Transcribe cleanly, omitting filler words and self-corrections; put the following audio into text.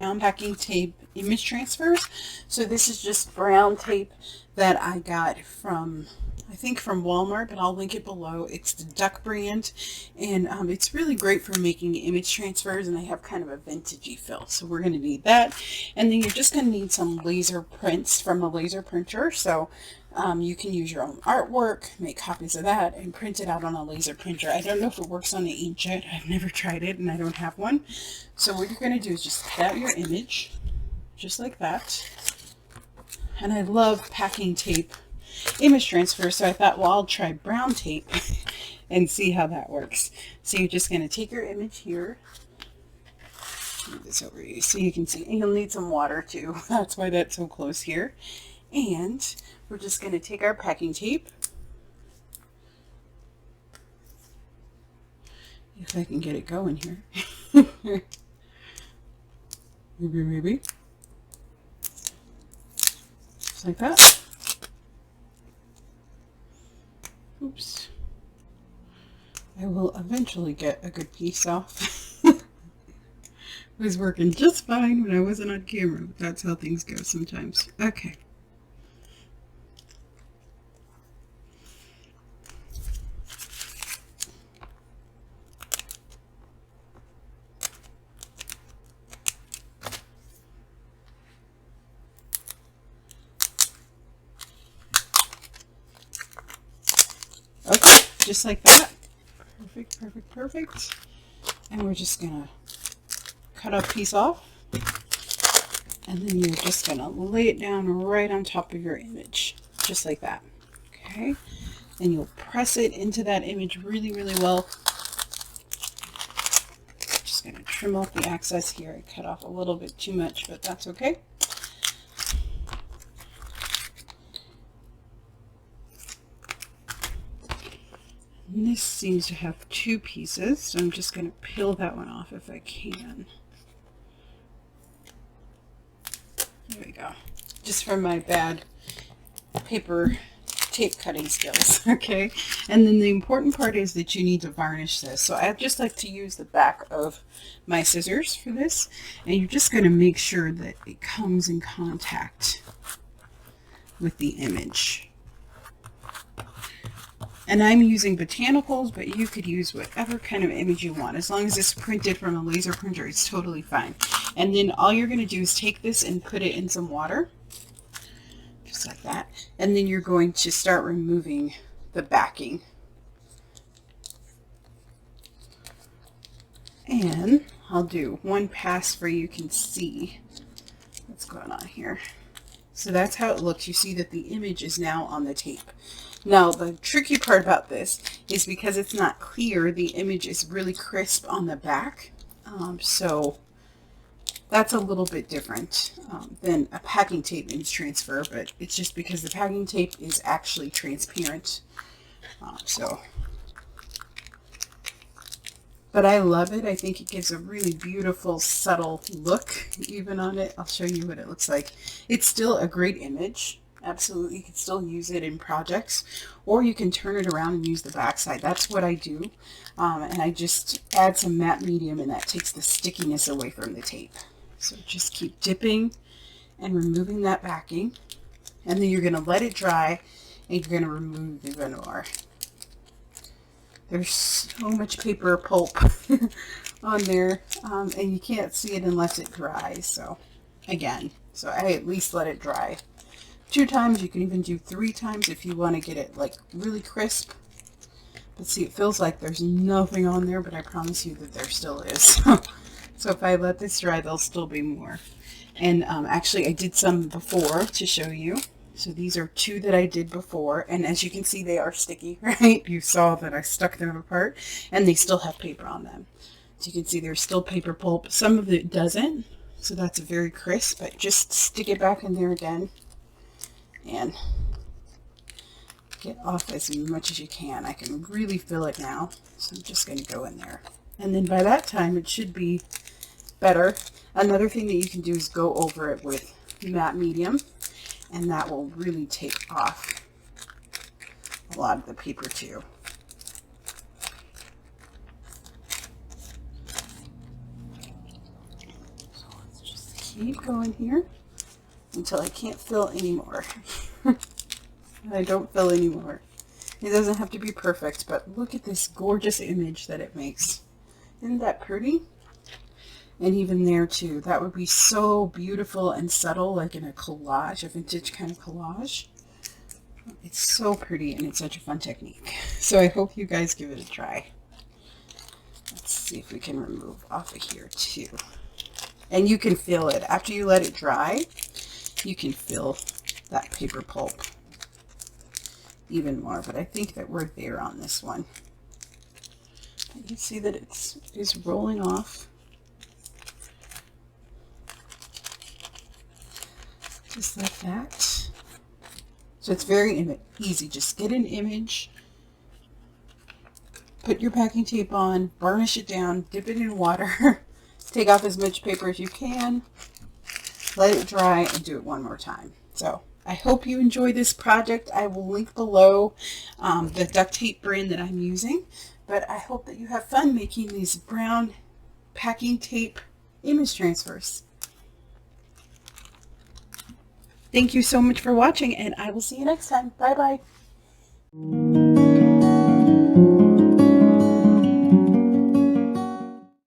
packing tape image transfers. So this is just brown tape that I got from, I think from Walmart, but I'll link it below. It's the Duck brand, and it's really great for making image transfers, and they have kind of a vintagey feel. So we're going to need that, and then you're just going to need some laser prints from a laser printer. So you can use your own artwork, make copies of that, and print it out on a laser printer. I don't know if it works on the inkjet. I've never tried it, and I don't have one. So what you're going to do is just cut out your image, just like that. And I love packing tape image transfer, so I thought, well, I'll try brown tape and see how that works. So you're just going to take your image here. Move this over you so you can see. And you'll need some water too. That's why that's so close here. And we're just going to take our packing tape. If I can get it going here. Maybe. Just like that. Oops. I will eventually get a good piece off. It was working just fine when I wasn't on camera, but that's how things go sometimes. Okay. Okay, just like that. Perfect, perfect, perfect. And we're just gonna cut a piece off, and then you're just gonna lay it down right on top of your image, just like that. Okay, and you'll press it into that image really, really well. Just gonna trim off the excess here. I cut off a little bit too much, but that's okay. And this seems to have two pieces, so I'm just going to peel that one off if I can. There we go. Just from my bad paper tape cutting skills, okay? And then the important part is that you need to varnish this. So I just like to use the back of my scissors for this, and you're just going to make sure that it comes in contact with the image. And I'm using botanicals, but you could use whatever kind of image you want. As long as it's printed from a laser printer, it's totally fine. And then all you're going to do is take this and put it in some water, just like that. And then you're going to start removing the backing. And I'll do one pass where you can see what's going on here. So that's how it looks. You see that the image is now on the tape. Now, the tricky part about this is because it's not clear, the image is really crisp on the back. So that's a little bit different than a packing tape image transfer, but it's just because the packing tape is actually transparent. But I love it. I think it gives a really beautiful, subtle look even on it. I'll show you what it looks like. It's still a great image. Absolutely, you can still use it in projects, or you can turn it around and use the back side. That's what I do, and I just add some matte medium, and that takes the stickiness away from the tape. So just keep dipping and removing that backing, and then you're going to let it dry, and you're going to remove the veneer. There's so much paper pulp on there, and you can't see it unless it dries. So again, I at least let it dry 2 times. You can even do 3 times if you want to get it like really crisp. But see, it feels like there's nothing on there, but I promise you that there still is. So if I let this dry, there'll still be more. And actually I did some before to show you. So these are 2 that I did before, and as you can see, they are sticky, right? You saw that I stuck them apart, and they still have paper on them. So you can see there's still paper pulp. Some of it doesn't, so that's very crisp, but just stick it back in there again and get off as much as you can. I can really feel it now, so I'm just going to go in there. And then by that time, it should be better. Another thing that you can do is go over it with matte medium, and that will really take off a lot of the paper too. So let's just tape going here until I can't fill anymore. I don't fill anymore. It doesn't have to be perfect, but look at this gorgeous image that it makes. Isn't that pretty? And even there too, that would be so beautiful and subtle, like in a collage, a vintage kind of collage. It's so pretty and it's such a fun technique. So I hope you guys give it a try. Let's see if we can remove off of here too. And you can feel it. After you let it dry, you can feel that paper pulp even more. But I think that we're there on this one. You can see that it's rolling off. Just like that. So it's very easy. Just get an image, put your packing tape on, burnish it down, dip it in water, take off as much paper as you can, let it dry, and do it one more time. So I hope you enjoy this project. I will link below the duct tape brand that I'm using, but I hope that you have fun making these brown packing tape image transfers. Thank you so much for watching, and I will see you next time. Bye-bye.